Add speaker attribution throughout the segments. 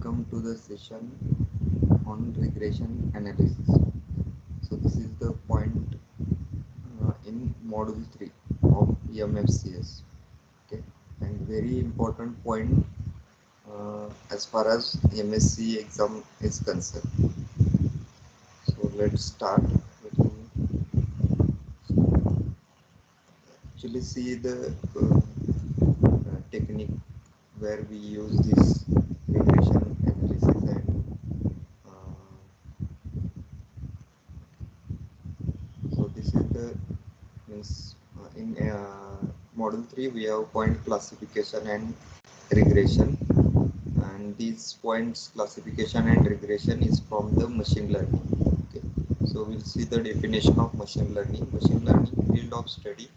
Speaker 1: welcome to the session on regression analysis. So this is the point in module 3 of EMFCS. Okay, and very important point as far as MSc exam is concerned. So let's start. Let me actually see the technique where we use this regression analysis and so this is the means in model 3 we have point classification and regression, and these points classification and regression is from the machine learning. Okay, so we'll see the definition of machine learning. Machine learning field of study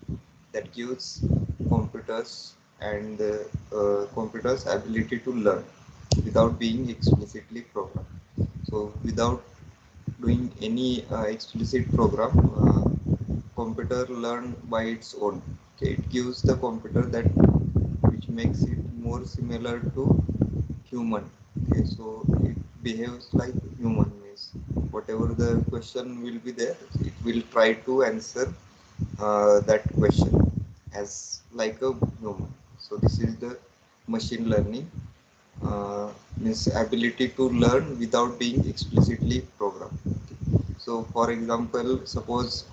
Speaker 1: that gives computers and computers ability to learn without being explicitly programmed. So without doing any explicit program, computer learn by its own. Okay, it gives the computer that which makes it more similar to human. Okay, so it behaves like human, means whatever the question will be there, it will try to answer that question as like a human. So this is the machine learning, means ability to learn without being explicitly programmed. Okay. So for example, suppose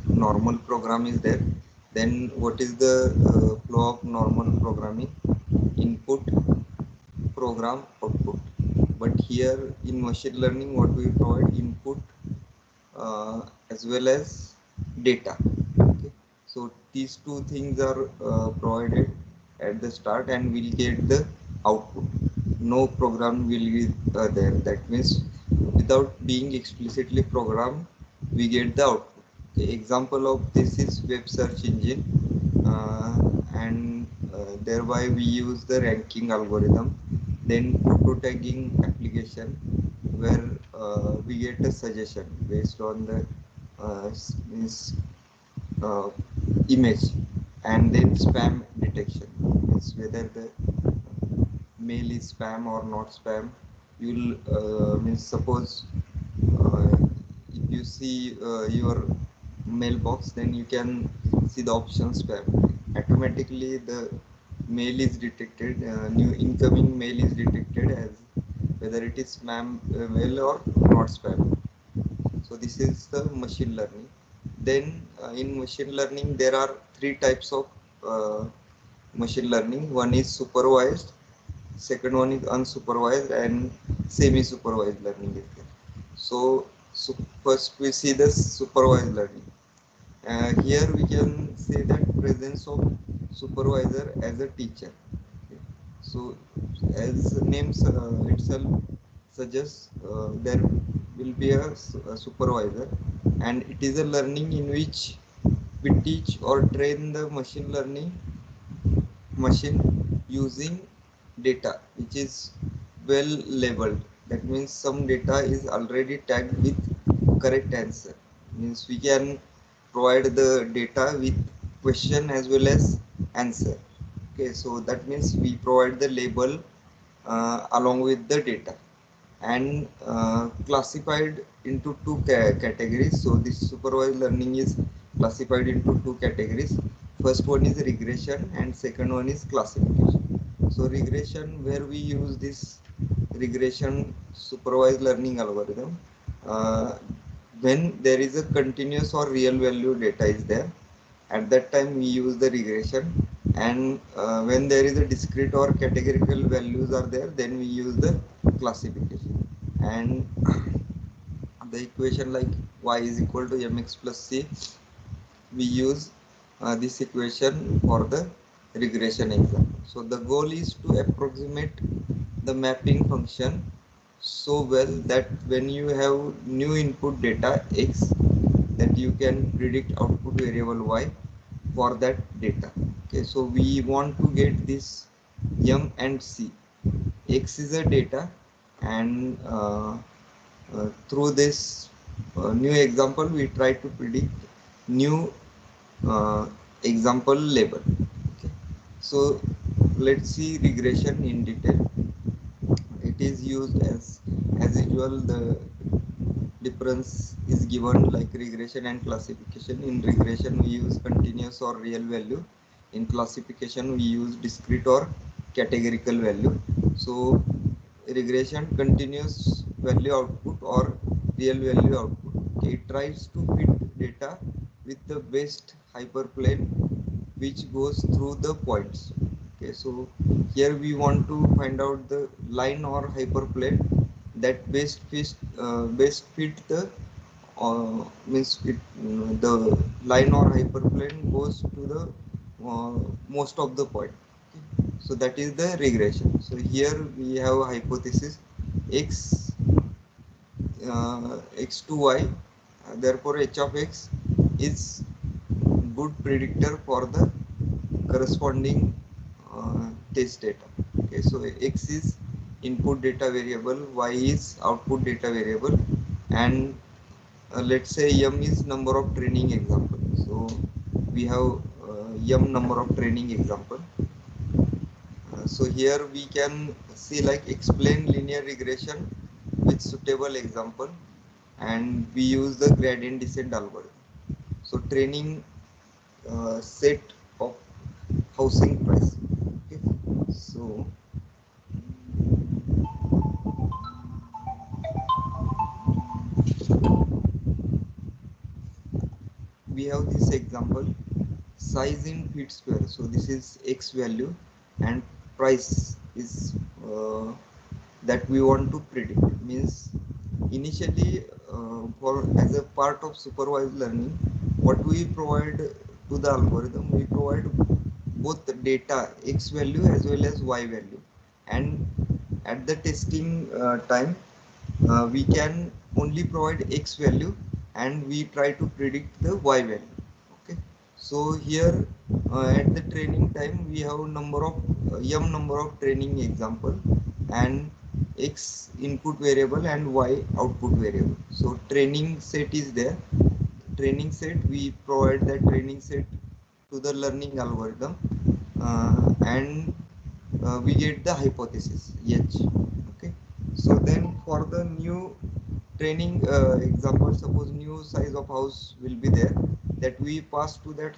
Speaker 1: normal program is there, then what is the flow of normal programming? Input, program, output. But here in machine learning, what we provide input as well as data. Okay. So these two things are provided at the start, and we'll get the output. No program will be there. That means without being explicitly programmed, we get the output. Okay. Example of this is web search engine, and thereby we use the ranking algorithm, then auto tagging application where we get a suggestion based on the means uh, image, and then spam detection, means whether the mail is spam or not spam. You'll means suppose uh, if you see your mailbox, then you can see the option spam. Automatically the mail is detected, new incoming mail is detected as whether it is spam mail or not spam. So this is the machine learning. Then in machine learning there are three types of uh, machine learning. One is supervised, second one is unsupervised, and semi-supervised learning is there. So first we see the supervised learning. Here we can say that presence of supervisor as a teacher. Okay. So as names itself suggests, there will be a supervisor, and it is a learning in which we teach or train the machine learning machine using data which is well labeled. That means some data is already tagged with correct answer, means we can provide the data with question as well as answer. Okay, so that means we provide the label along with the data, and classified into two categories. So this supervised learning is classified into two categories. First one is regression and second one is classification. So regression, where we use this regression supervised learning algorithm uh, when there is a continuous or real value data is there, at that time we use the regression, and when there is a discrete or categorical values are there, then we use the classification. And the equation like y is equal to mx plus c, we use this equation for the regression example. So the goal is to approximate the mapping function so well that when you have new input data x, that you can predict output variable y for that data. Okay, so we want to get this m and c. X is a data, and through this new example we try to predict new uh, example label. Okay, so let's see regression in detail. It it is used as usual. The difference is given like regression and classification. In regression we use continuous or real value. In classification we use discrete or categorical value. So regression, continuous value output or real value output. Okay, it tries to fit data with the best hyperplane which goes through the points. Okay, so here we want to find out the line or hyperplane that best fit the means it the line or hyperplane goes to the most of the point. Okay. So that is the regression. So here we have a hypothesis x x to y, therefore h of x is good predictor for the corresponding test data. Okay, so x is input data variable, y is output data variable, and let's say m is number of training example. So we have m number of training example. So here we can see like explain linear regression with suitable example, and we use the gradient descent algorithm. So training set of housing price. Okay. So we have this example size in feet square. So this is x value and price is that we want to predict. Means initially for as a part of supervised learning, what we provide to the algorithm, we provide both the data x value as well as y value, and at the testing time we can only provide x value and we try to predict the y value. Okay, so here at the training time we have number of m number of training example and x input variable and y output variable. So training set is there. Training set, we provide that training set to the learning algorithm, and we get the hypothesis h. Okay, so then for the new training example, suppose new size of house will be there, that we pass to that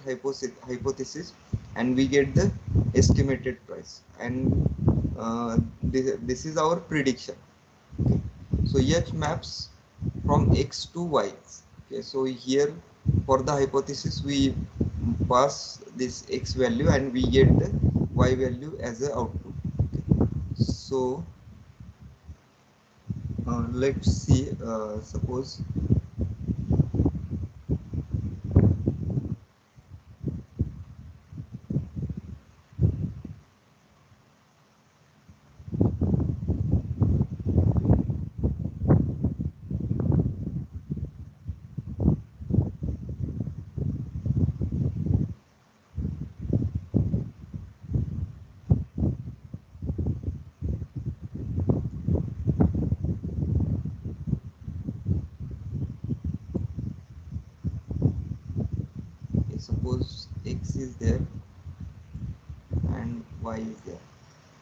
Speaker 1: hypothesis and we get the estimated price, and this is our prediction. Okay. So h maps from x to y. Okay, so here for the hypothesis we pass this x value and we get the y value as a output. Okay. So let's see, suppose suppose x is there and y is there.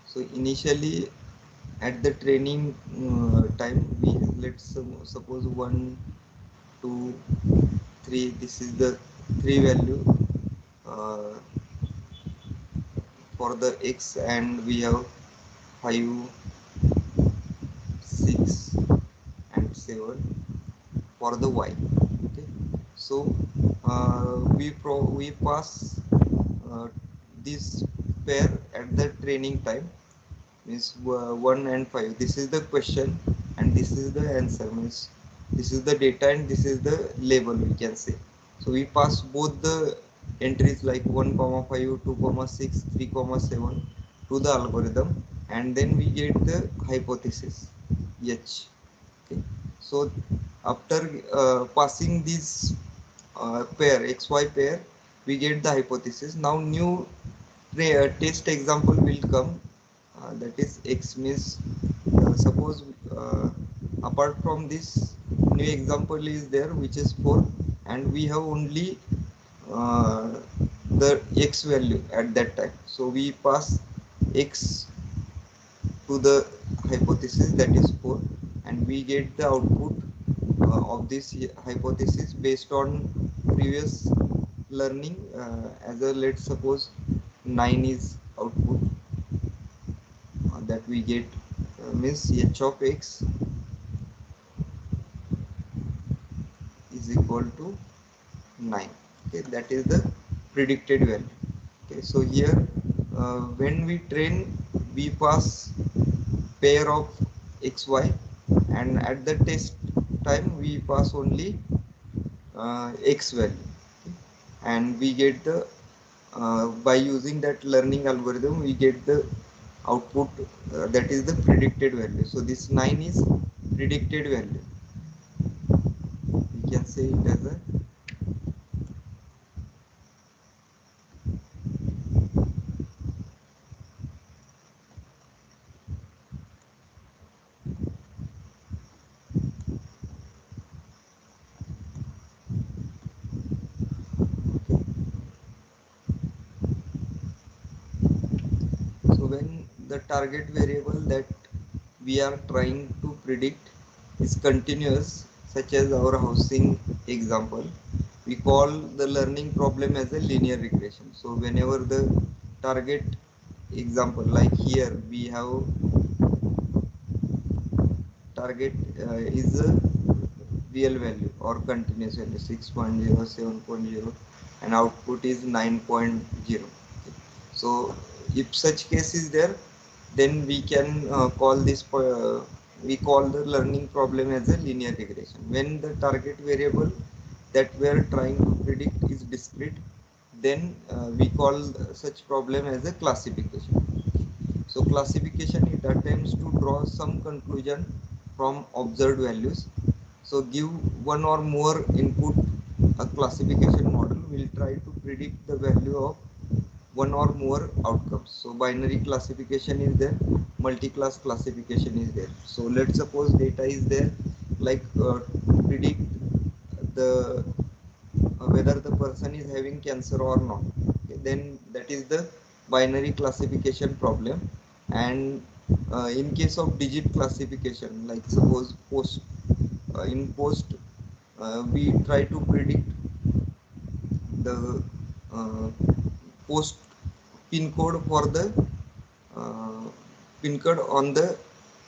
Speaker 1: So initially at the training time, we let's suppose 1 2 3, this is the 3 value uh, for the x, and we have 5 6 and 7 for the y. Okay, so we pass uh, this pair at the training time, means 1 and 5. This is the question and this is the answer, means this is the data and this is the label, we can say. So we pass both the entries like 1 comma 5 2 comma 6 3 comma 7 to the algorithm, and then we get the hypothesis h. Okay, so after passing this pair xy pair, we get the hypothesis. Now new test example will come, that is x, means suppose apart from this new example is there which is 4, and we have only uh, the x value at that time. So we pass x to the hypothesis, that is 4, and we get the output of this hypothesis based on previous learning. As a, let's suppose 9 is output that we get, means h of x is equal to 9. Okay, that is the predicted value. Okay, so here when we train, we pass pair of xy, and at the test time we pass only x value. Okay, and we get the by using that learning algorithm we get the output that is the predicted value. So this 9 is predicted value. We can say it as a So when the target variable that we are trying to predict is continuous, such as our housing example, we call the learning problem as a linear regression. So whenever the target example, like here we have target is a real value or continuous value 6.0, 7.0, and output is 9.0. So if such case is there, then we can call this we call the learning problem as a linear regression. When the target variable that we are trying to predict is discrete, then we call such problem as a classification. So classification, it attempts to draw some conclusion from observed values. So give one or more input, a classification model will try to predict the value of one or more outcomes. So binary classification is there, multi-class classification is there. So let's suppose data is there, like to predict the whether the person is having cancer or not. Okay, then that is the binary classification problem. And in case of digit classification, like suppose post, in post we try to predict the uh, post pin code for the uh, pin code on the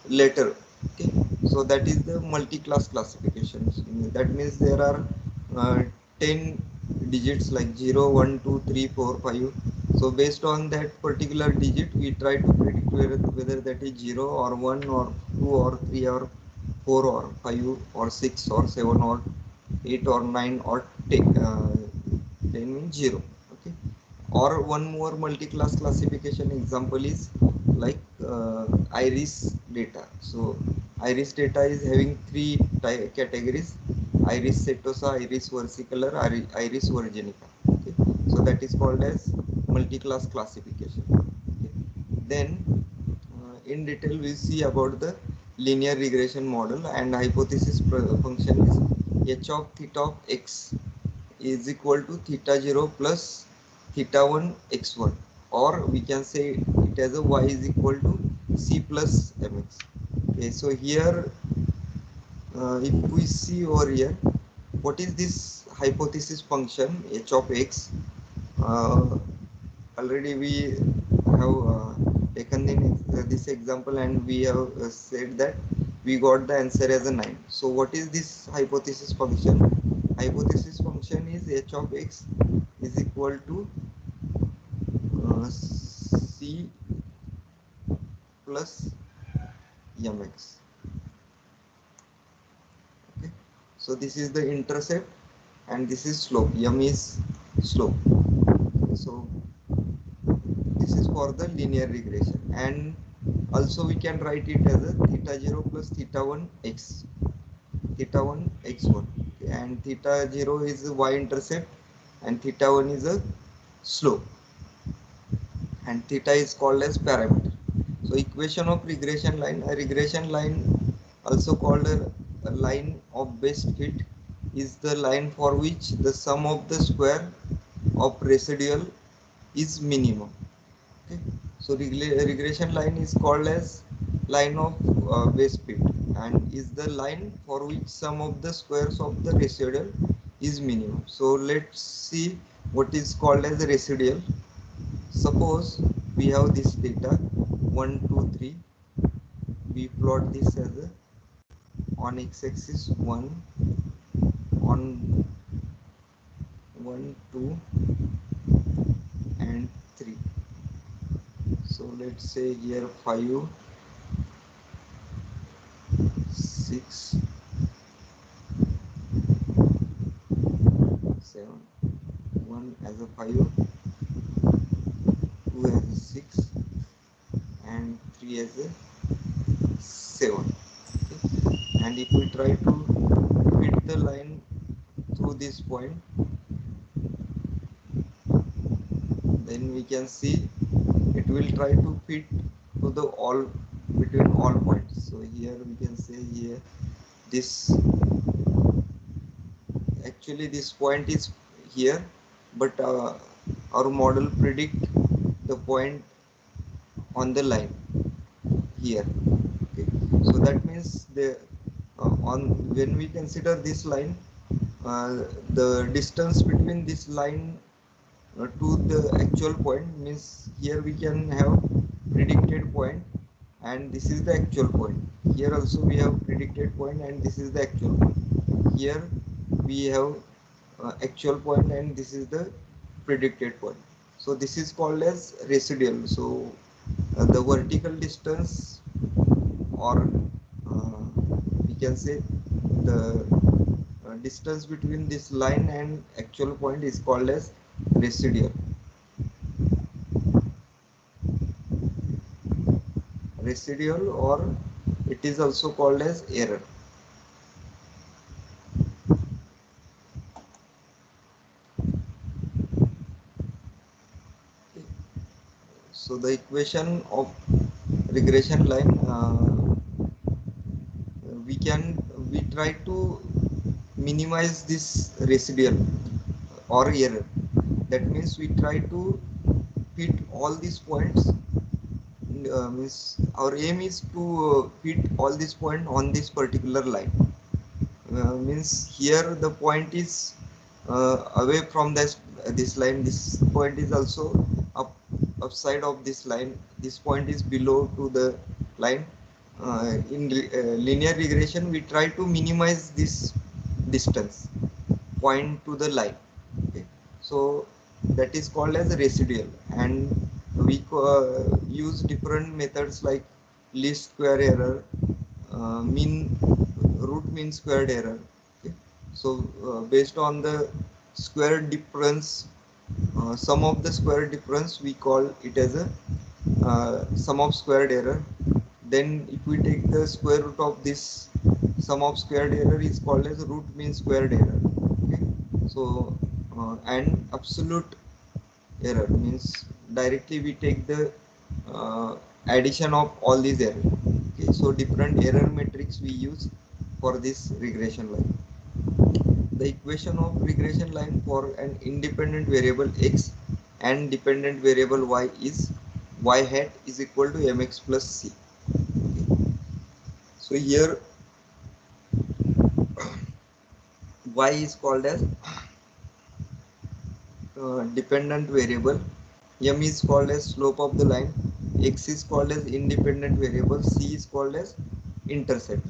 Speaker 1: letter. Okay, so that is the multi-class classifications. That means there are 10 digits like 0, 1, 2, 3, 4, 5. So based on that particular digit we try to predict whether that is 0 or 1 or 2 or 3 or 4 or 5 or 6 or 7 or 8 or 9 or 10, 10 means 0. Okay, or one more multi-class classification example is like iris data. So iris data is having three categories: iris setosa, iris versicolor, iris virginica. Okay, so that is called as multi-class classification. Okay, then in detail we see about the linear regression model, and hypothesis function is h of theta of x is equal to theta 0 plus theta 1 x1, or we can say it as a y is equal to c plus mx. Okay, so here if we see over here, what is this hypothesis function h of x? uh, Already we have taken this example, and we have said that we got the answer as a 9. So what is this hypothesis function? Hypothesis function is h of x is equal to c plus mx. Okay, so this is the intercept and this is slope. M is slope. So this is for the linear regression, and also we can write it as a theta 0 plus theta 1 x, theta 1 x1. Okay, and theta 0 is the y intercept and theta 1 is a slope, and theta is called as parameter. So equation of regression line, a regression line also called a line of best fit, is the line for which the sum of the square of residual is minimum. Okay, so regression line is called as line of waste pit and is the line for which sum of the squares of the residual is minimum. So let's see what is called as residual. Suppose we have this data 1, 2, 3. We plot this as a on x-axis 1, on 1, 2 and 3. So let's say here 5, 6, 7, 1 as a 5, 2 as a 6 and 3 as a 7. Okay. And if we try to fit the line through this point, then we can see it will try to fit to the all between all points. So here we can say here this actually this point is here, but our model predict the point on the line here. Okay. So that means the on when we consider this line, the distance between this line to the actual point means here we can have predicted point and this is the actual point. Here also we have predicted point and this is the actual point. Here we have actual point and this is the predicted point. So this is called as residual. So the vertical distance, or uh, we can say the distance between this line and actual point is called as residual. Residual, or it is also called as error. So the equation of regression line, we try to minimize this residual or error. That means we try to fit all these points. Means our aim is to fit all these points on this particular line. Means here the point is away from this line. This point is also upside of this line. This point is below to the line. In linear regression, we try to minimize this distance point to the line. Okay. So that is called as a residual, and we use different methods like least square error, mean root mean squared error. Okay. So based on the square difference, sum of the square difference, we call it as a sum of squared error. Then if we take the square root of this sum of squared error is called as root mean squared error. Okay. So and absolute error means directly we take the uh, addition of all these errors. Okay. So different error metrics we use for this regression line. The equation of regression line for an independent variable x and dependent variable y is y hat is equal to mx plus c. Okay. So here y is called as dependent variable, m is called as slope of the line, x is called as independent variable, c is called as intercept.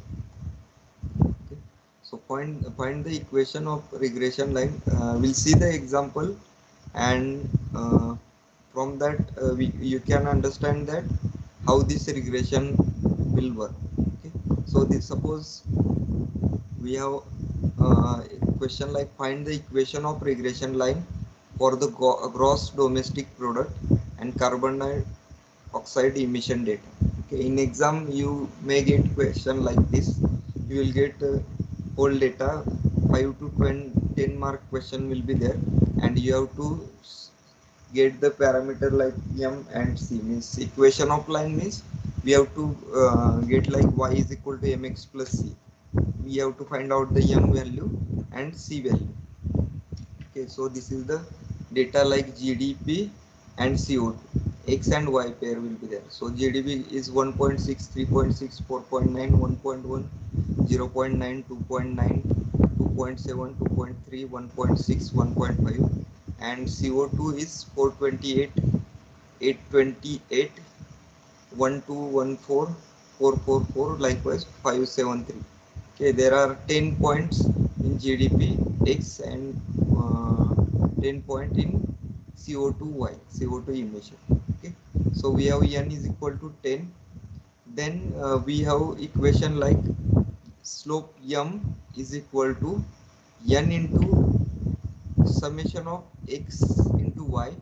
Speaker 1: Okay. So find the equation of regression line. We'll see the example, and from that you can understand that how this regression will work. Okay. So this, suppose we have a question like find the equation of regression line for the gross domestic product and carbon dioxide emission data. Okay, in exam you may get question like this. You will get whole data, 5 to 10 mark question will be there, and you have to get the parameter like m and c. Means equation of line means we have to get like y is equal to mx plus c. We have to find out the m value and c value. Okay, so this is the data like GDP and CO2. x and y pair will be there. So GDP is 1.6, 3.6, 4.9, 1.1, 0.9, 2.9, 2.7, 2.3, 1.6, 1.5, and CO2 is 428, 828, 1214, 444, likewise 573. Okay, there are 10 points in GDP X and 10 point in CO2 Y, CO2 emission. Okay, so we have N is equal to 10. Then we have equation like slope M is equal to N into summation of X into Y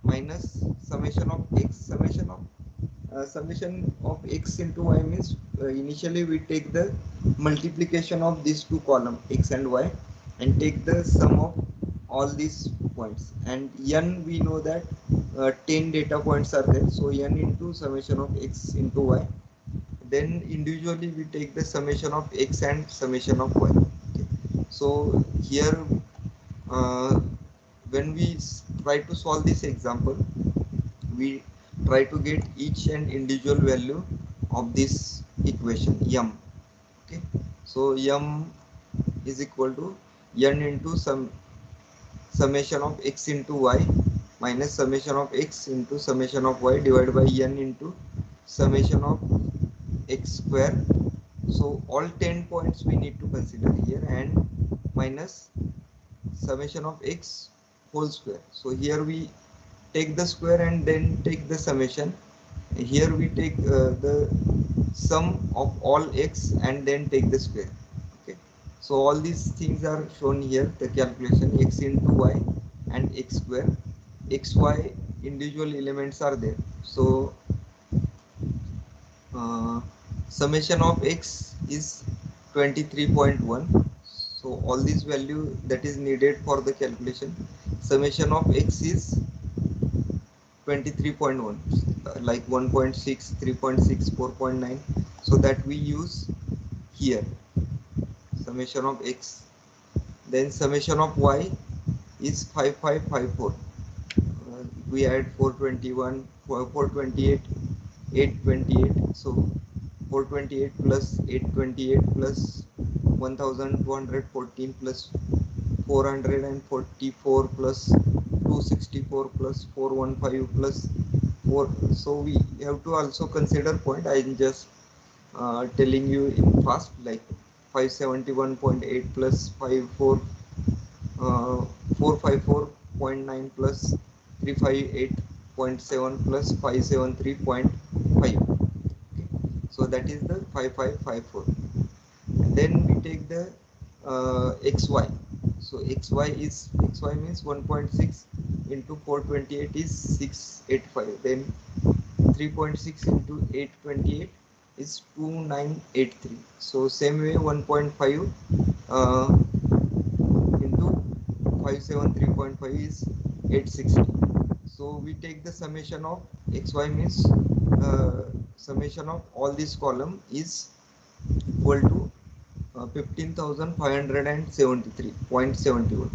Speaker 1: minus summation of X, summation of X into Y means initially we take the multiplication of these two columns X and Y and take the sum of all these points, and N we know that 10 data points are there, so N into summation of X into Y. Then individually we take the summation of X and summation of Y. Okay. So here uh, when we try to solve this example, we try to get each and individual value of this equation M. Okay, so M is equal to N into summation of X into Y minus summation of X into summation of Y divided by N into summation of X square. So all 10 points we need to consider here, and minus summation of X whole square. So here we take the square and then take the summation. Here we take the sum of all X and then take the square. Okay, so all these things are shown here, the calculation X into Y and X square. XY individual elements are there, so uh, summation of X is 23.1. So all these value that is needed for the calculation, summation of X is 23.1, like 1.6, 3.6, 4.9. So that we use here summation of X. Then summation of Y is 5554. We add 421, 428, 828. So 428 plus 828 plus 1214 plus 444 plus 264 plus 415 plus 4. So we have to also consider point. I am just telling you in fast, like 571.8 plus 54 454.9 plus 358.7 plus 573.5. Okay. So that is the 5554. And then we take the xy. So xy means 1.6 into 428 is 685. Then 3.6 into 828 is 2983. So same way 1.5 into 573.5 is 860. So we take the summation of xy means summation of all this column is equal to 15,573.71.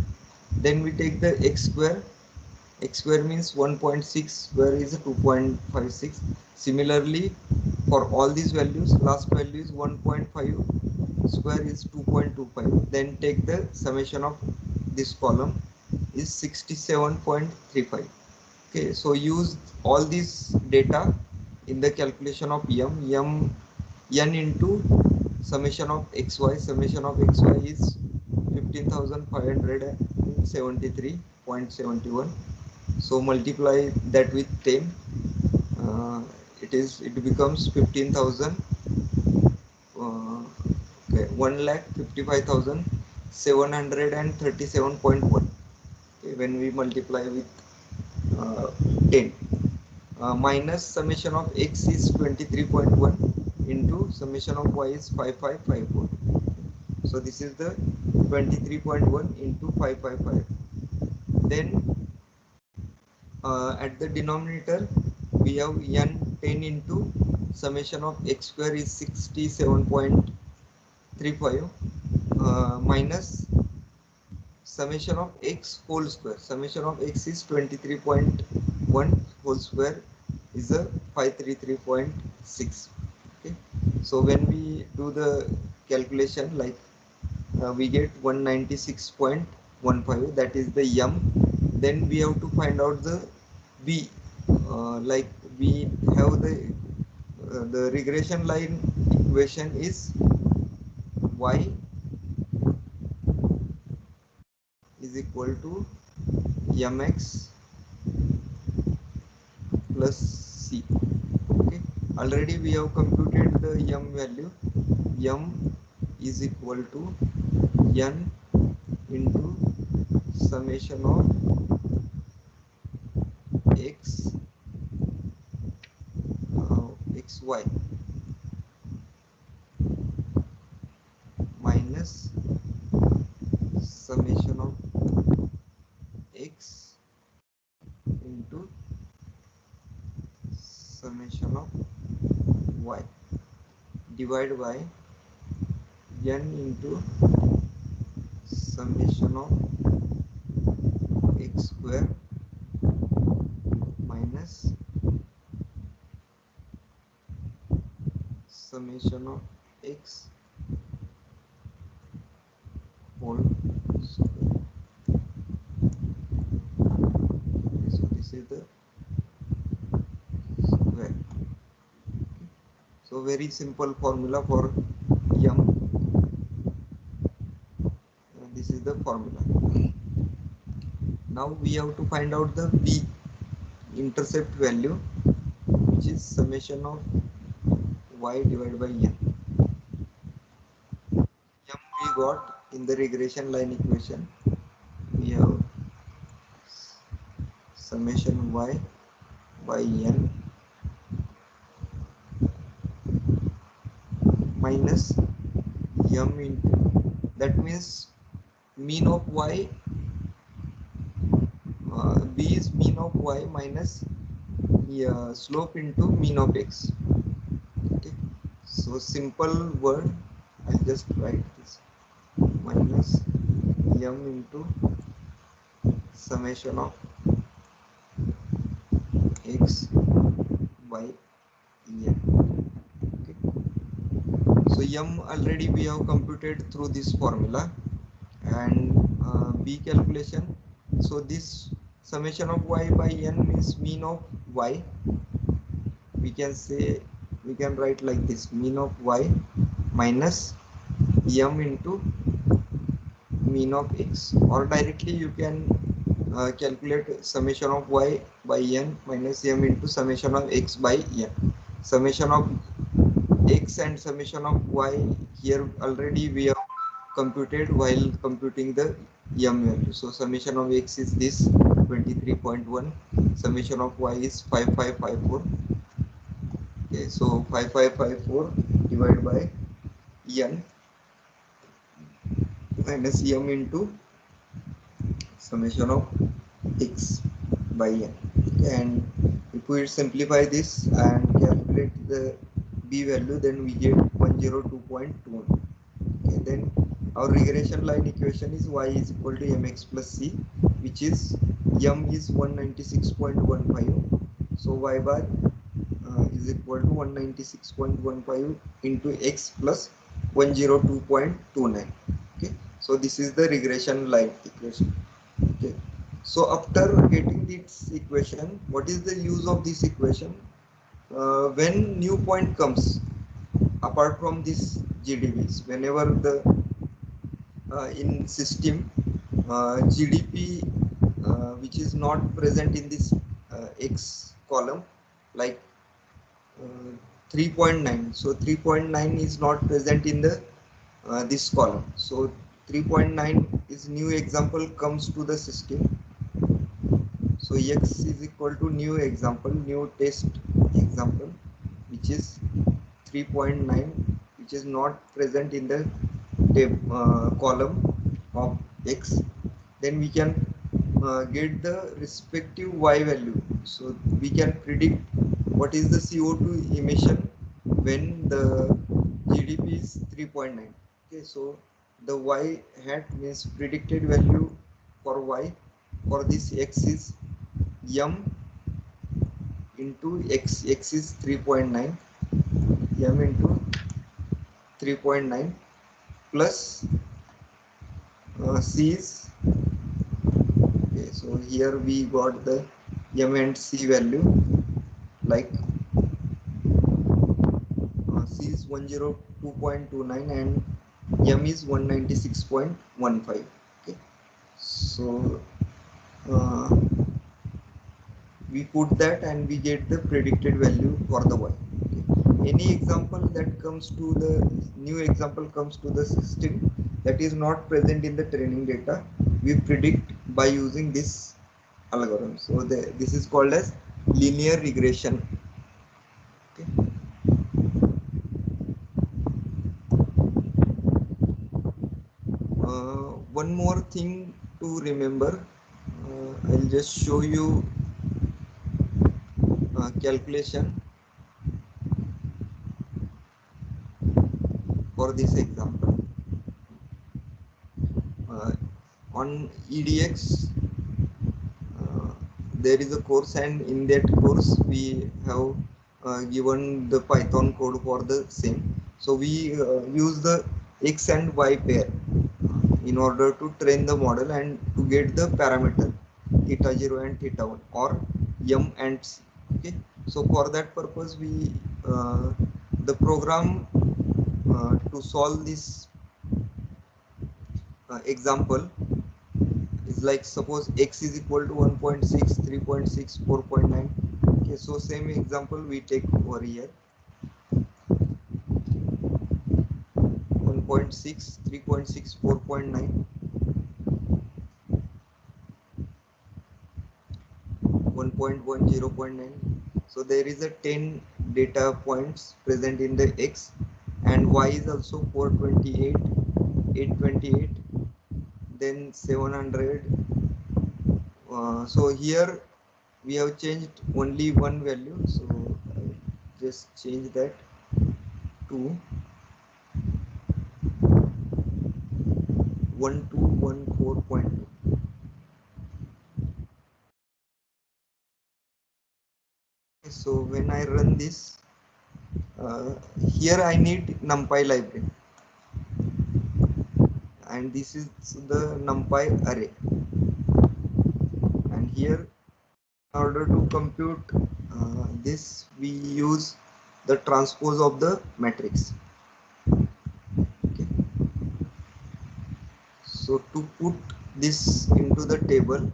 Speaker 1: Then we take the x square. X square means 1.6 square is 2.56. Similarly, for all these values, last value is 1.5 square is 2.25. Then take the summation of this column is 67.35. Okay, so use all these data in the calculation of n into summation of xy. Summation of xy is 15,573.71. So multiply that with 10. It becomes 15,000. Okay, 1,55,737.1. Okay, when we multiply with 10. Minus summation of x is 23.1 into summation of y is 5554. So this is the 23.1 into 555. Then at the denominator we have n 10 into summation of x square is 67.35 minus summation of x whole square. Summation of x is 23.1 whole square is a 533.6. Okay, so when we do the calculation, like we get 196.15, that is the m. Then we have to find out the b. Like we have the regression line equation is y is equal to mx plus c. Okay, already we have computed the m value. M is equal to n into summation of x xy minus summation of x into summation of y divided by n into summation of x square minus summation of x whole square. Okay, so this is the square. So very simple formula for m. This is the formula. Now we have to find out the b intercept value, which is summation of y divided by n. M we got in the regression line equation. We have summation y by n minus m into, that means mean of y, b is mean of y minus slope into mean of x. Okay, so simple word, I'll just write this minus m into summation of x by n. Okay, so m already we have computed through this formula, and b calculation. So this summation of y by n means mean of y. We can say, we can write like this: mean of y minus m into mean of x, or directly you can calculate summation of y by n minus m into summation of x by n. Summation of x and summation of y here already we have computed while computing the m value. So summation of x is this 23.1, summation of y is 5554. Okay, so 5554 divided by n minus m into summation of x by n. Okay, and if we simplify this and calculate the b value, then we get 102.2. Okay, then our regression line equation is y is equal to mx plus c, which is m is 196.15. So y bar is equal to 196.15 into x plus 102.29. Okay, so this is the regression line equation. Okay, so after getting this equation, what is the use of this equation? When new point comes apart from this GDPs, whenever the in system GDP which is not present in this x column, like 3.9, so 3.9 is not present in the this column. So 3.9 is new example comes to the system. So x is equal to new example, new test example, which is 3.9, which is not present in the column of x. Then we can get the respective y value. So we can predict what is the CO2 emission when the GDP is 3.9. Okay, so the y hat means predicted value for y, for this x is m into x is 3.9, m into 3.9 plus c is okay. So here we got the m and c value, like c is 102.29 and m is 196.15. Okay, so we put that and we get the predicted value for the y. Okay. Any example that comes to the new example comes to the system that is not present in the training data, we predict by using this algorithm. So this is called as linear regression. Okay. One more thing to remember, I'll just show you calculation for this example. On EDX, there is a course, and in that course we have given the Python code for the same. So we use the x and y pair in order to train the model and to get the parameter theta 0 and theta 1 or m and c. Okay, so for that purpose we the program to solve this example is like, suppose x is equal to 1.6, 3.6, 4.9. Okay, so same example we take over here. 1.6, 3.6, 4.9, 1.1, 0.9. So there is a 10 data points present in the x, and y is also 428, 828, then 700. So here we have changed only one value, so I just change that to 1214.2. So when I run this, here I need NumPy library, and this is the NumPy array, and here in order to compute this we use the transpose of the matrix. Okay. So to put this into the table,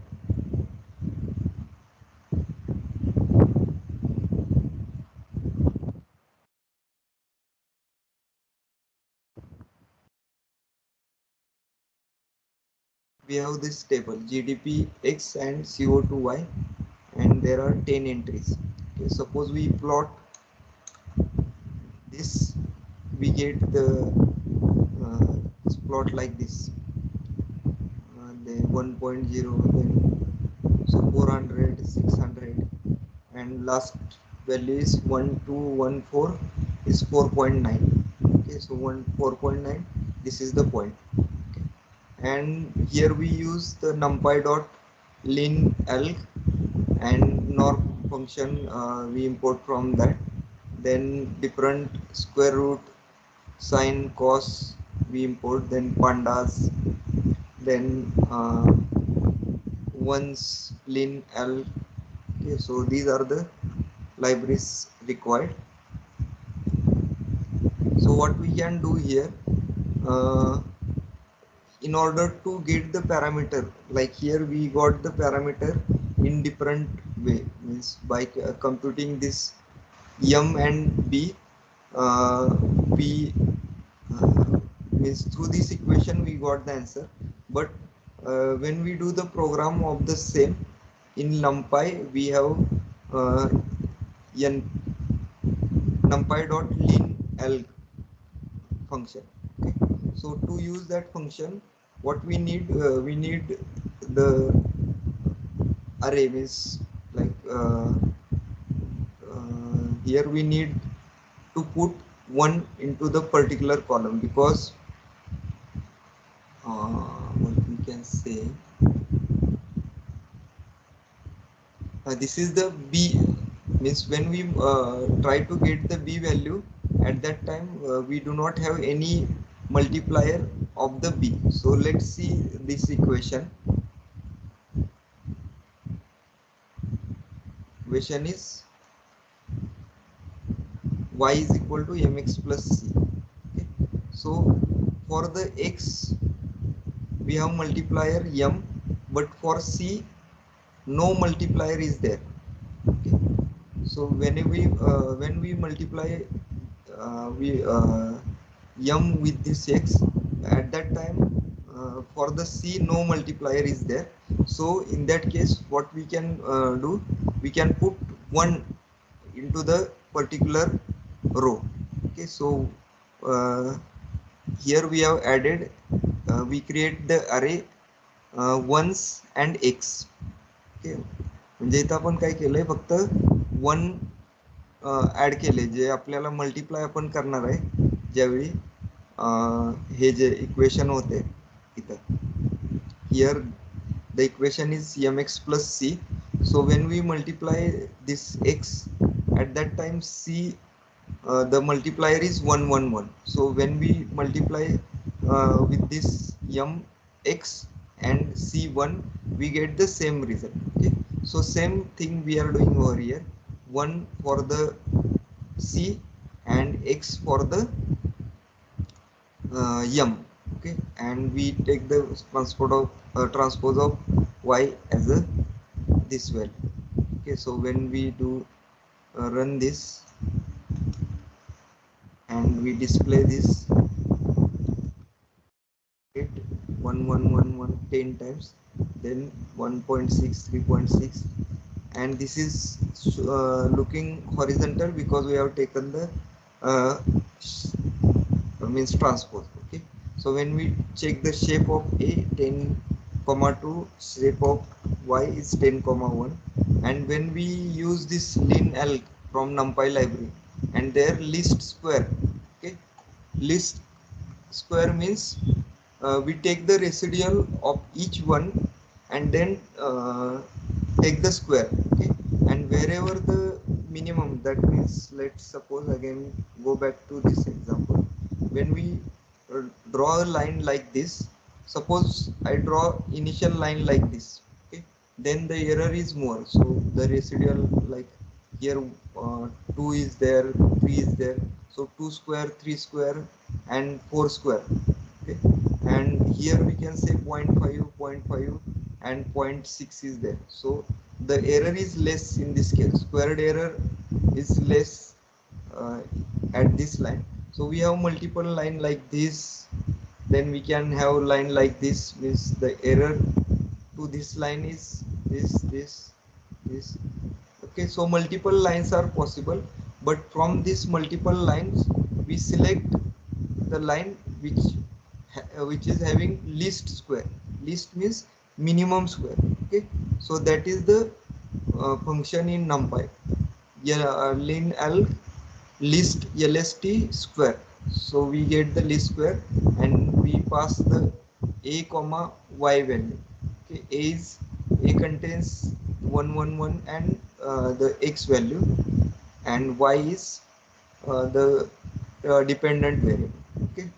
Speaker 1: we have this table GDP X and CO2 Y, and there are 10 entries. Okay, suppose we plot this, we get the plot like this, then 1.0, then so 400, 600, and last value is 1214 is 4.9. Okay, so 4.9, this is the point. Okay. And here we use the numpy dot lin alg and norm function we import from that, then different square root, sine, cos we import, then pandas, then ones, lin, l. Okay, so these are the libraries required. So what we can do here, uh, in order to get the parameter, like here we got the parameter in different way, means by computing this m and b, we means through this equation we got the answer. But when we do the program of the same in numpy, we have uh, n numpy dot lin alg function. Okay, so to use that function, what we need the array, means like here we need to put one into the particular column, because what we can say, this is the b, means when we try to get the b value, at that time we do not have any multiplier of the b. So let's see this equation. Equation is y is equal to mx plus c. Okay. So for the x we have multiplier m, but for c no multiplier is there. Okay. So when we multiply we m with this x, at that time for the c no multiplier is there. So in that case what we can do, we can put 1 into the particular row. Okay. So uh, here we have added, we create the array ones and x. Okay, म्हणजे इथं आपण काय केलंय, फक्त 1 add केले, जे आपल्याला multiply आपण करणार आहे ज्यावेळी हे जे इक्वेशन होते इथं. Here the equation is mx plus c. So when we multiply this x, at that time c the multiplier is 1 1 1. So when we multiply with this m x and c1, we get the same result. Okay. So same thing we are doing over here, 1 for the c and x for the m. Okay. And we take the transpose of y as a this value. Okay. So when we do run this and we display this, it 1 1 1 1 10 times, then 1.6 3.6, and this is looking horizontal because we have taken the uh, means transpose. Okay. So when we check the shape of a, 10 comma 2, shape of y is 10 comma 1, and when we use this linalg from numpy library and their least square. Okay. Least square means we take the residual of each one and then take the square. Okay. And wherever the minimum, that means let's suppose again go back to this example, when we draw a line like this, suppose I draw initial line like this. Okay. Then the error is more, so the residual, like here 2 is there, 3 is there, so 2 square, 3 square and 4 square. Okay. And here we can say 0.5 0.5 and 0.6 is there, so the error is less in this case, squared error is less uh, at this line. So we have multiple line like this, then we can have line like this, means the error to this line is this. Okay. So multiple lines are possible, but from these multiple lines we select the line which is having least square. Least means minimum square. Okay. So that is the function in numpy, linalg list lst square. So we get the least square and we pass the a comma y value. Okay. A contains 1 1 1 and the x value, and y is the dependent variable. Okay.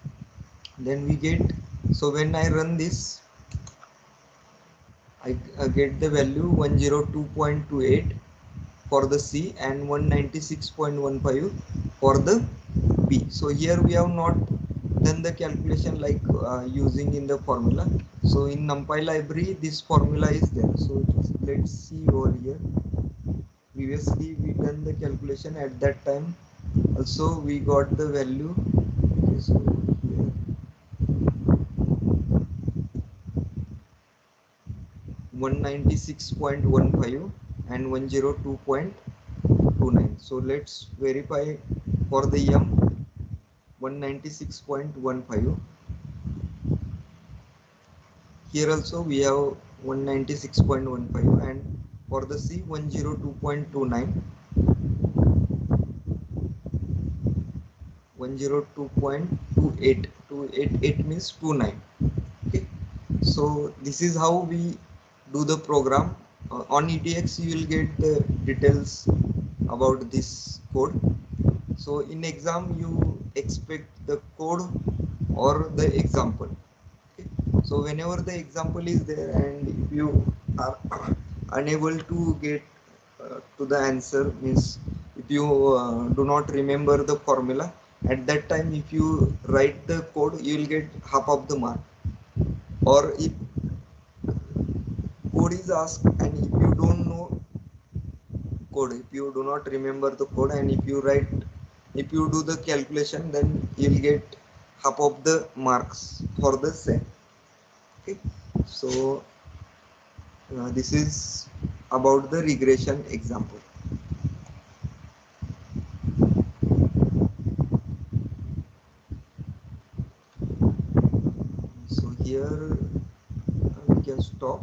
Speaker 1: Then we get, so when I run this, I get the value 102.28 for the C and 196.15 for the B. So here we have not done the calculation like using in the formula. So in NumPy library this formula is there. So let's see over here. Previously we done the calculation at that time. Also we got the value. Okay, so here 196.15 and 102.29. So let's verify for the M 196.15. Here also we have 196.15, and for the C 102.29, 102.28, 288 means 29. Okay. So this is how we do the program. On ETX you will get the details about this code. So in exam you expect the code or the example. Okay. So whenever the example is there and if you are unable to get to the answer, means if you do not remember the formula, at that time if you write the code you will get half of the mark. Or if code is asked and if you don't know code, if you do not remember the code and if you write, if you do the calculation, then you'll get half of the marks for the same. Okay. So this is about the regression example. So here we can stop.